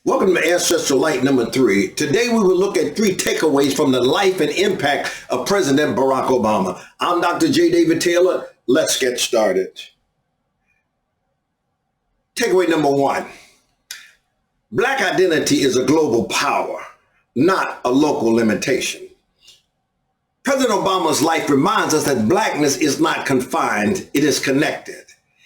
Welcome to Ancestral Light number 3. Today we will look at 3 takeaways from the life and impact of President Barack Obama. I'm Dr. J. David Taylor. Let's get started. Takeaway number 1. Black identity is a global power, not a local limitation. President Obama's life reminds us that blackness is not confined, it is connected.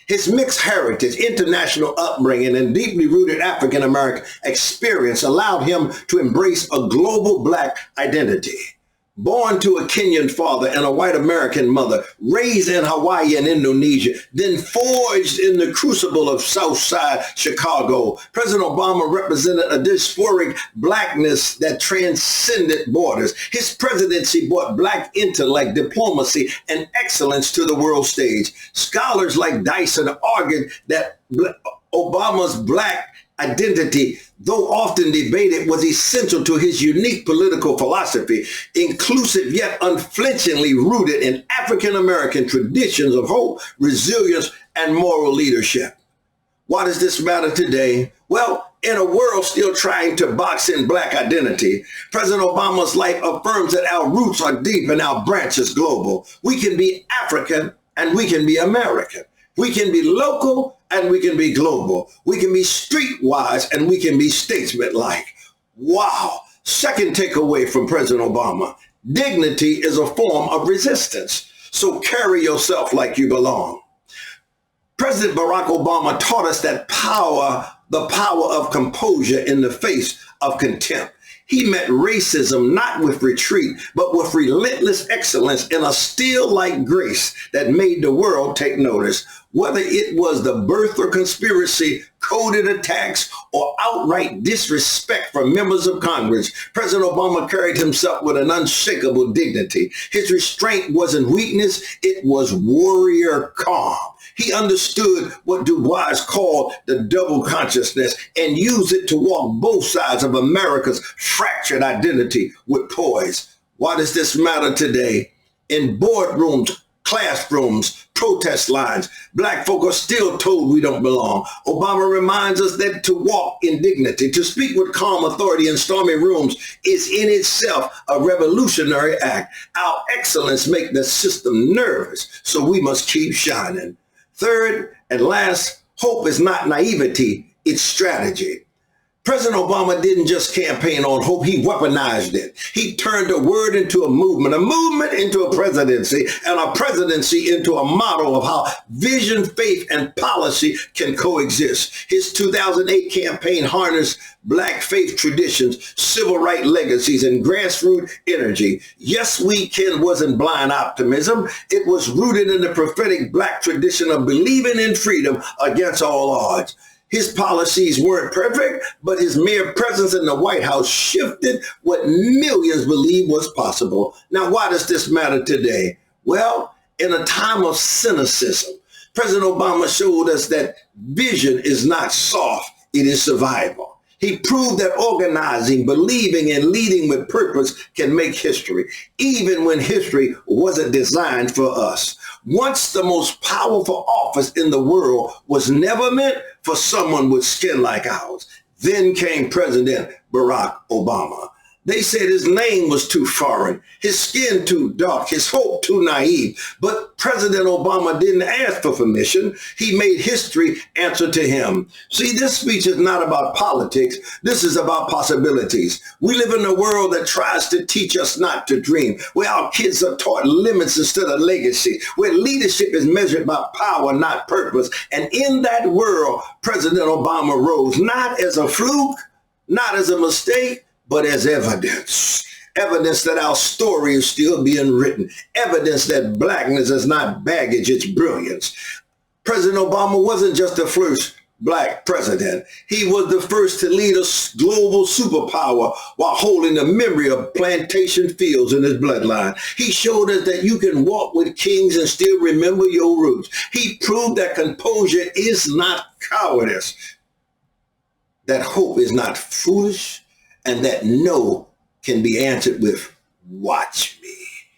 His mixed heritage, international upbringing, and deeply rooted African-American experience allowed him to embrace a global black identity. Born to a Kenyan father and a white American mother, raised in Hawaii and Indonesia, then forged in the crucible of Southside Chicago, President Obama represented a dysphoric blackness that transcended borders. His presidency brought black intellect, diplomacy, and excellence to the world stage. Scholars like Dyson argued that Obama's black identity, though often debated, was essential to his unique political philosophy, inclusive yet unflinchingly rooted in African-American traditions of hope, resilience, and moral leadership. Why does this matter today? Well, in a world still trying to box in black identity, President Obama's life affirms that our roots are deep and our branches global. We can be African and we can be American. We can be local and we can be global. We can be streetwise and we can be statesman-like. Wow. Second takeaway from President Obama: dignity is a form of resistance. So carry yourself like you belong. President Barack Obama taught us that the power of composure in the face of contempt. He met racism not with retreat, but with relentless excellence in a still-like grace that made the world take notice. Whether it was the birth or conspiracy, coded attacks, or outright disrespect from members of Congress, President Obama carried himself with an unshakable dignity. His restraint wasn't weakness, it was warrior calm. He understood what Du Bois called the double consciousness and used it to walk both sides of America's fractured identity with poise. Why does this matter today? In boardrooms, classrooms, protest lines, black folk are still told we don't belong. Obama reminds us that to walk in dignity, to speak with calm authority in stormy rooms is in itself a revolutionary act. Our excellence makes the system nervous, so we must keep shining. Third and last, hope is not naivety, it's strategy. President Obama didn't just campaign on hope, he weaponized it. He turned a word into a movement into a presidency, and a presidency into a model of how vision, faith, and policy can coexist. His 2008 campaign harnessed black faith traditions, civil rights legacies, and grassroots energy. Yes, we can wasn't blind optimism. It was rooted in the prophetic black tradition of believing in freedom against all odds. His policies weren't perfect, but his mere presence in the White House shifted what millions believed was possible. Now, why does this matter today? Well, in a time of cynicism, President Obama showed us that vision is not soft, it is survival. He proved that organizing, believing, and leading with purpose can make history, even when history wasn't designed for us. Once the most powerful office in the world was never meant for someone with skin like ours. Then came President Barack Obama. They said his name was too foreign, his skin too dark, his hope too naive. But President Obama didn't ask for permission. He made history answer to him. See, this speech is not about politics. This is about possibilities. We live in a world that tries to teach us not to dream, where our kids are taught limits instead of legacy, where leadership is measured by power, not purpose. And in that world, President Obama rose not as a fluke, not as a mistake, but as evidence. Evidence that our story is still being written. Evidence that blackness is not baggage, it's brilliance. President Obama wasn't just the first black president. He was the first to lead a global superpower while holding the memory of plantation fields in his bloodline. He showed us that you can walk with kings and still remember your roots. He proved that composure is not cowardice, that hope is not foolish, and that no can be answered with watch me.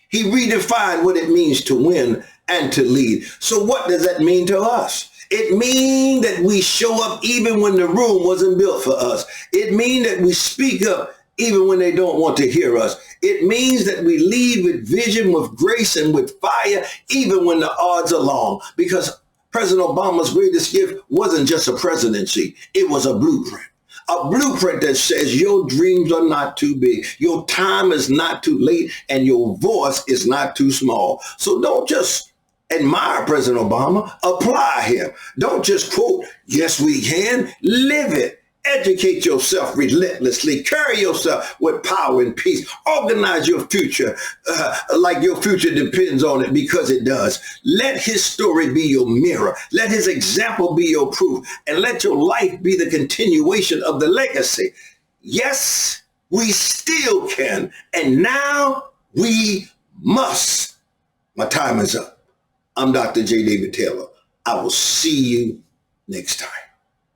He redefined what it means to win and to lead. So what does that mean to us? It means that we show up even when the room wasn't built for us. It means that we speak up even when they don't want to hear us. It means that we lead with vision, with grace, and with fire, even when the odds are long. Because President Obama's greatest gift wasn't just a presidency. It was a blueprint. A blueprint that says your dreams are not too big, your time is not too late, and your voice is not too small. So don't just admire President Obama, apply him. Don't just quote, yes, we can, live it. Educate yourself relentlessly. Carry yourself with power and peace. Organize your future like your future depends on it, because it does. Let his story be your mirror. Let his example be your proof. And let your life be the continuation of the legacy. Yes, we still can. And now we must. My time is up. I'm Dr. J. David Taylor. I will see you next time.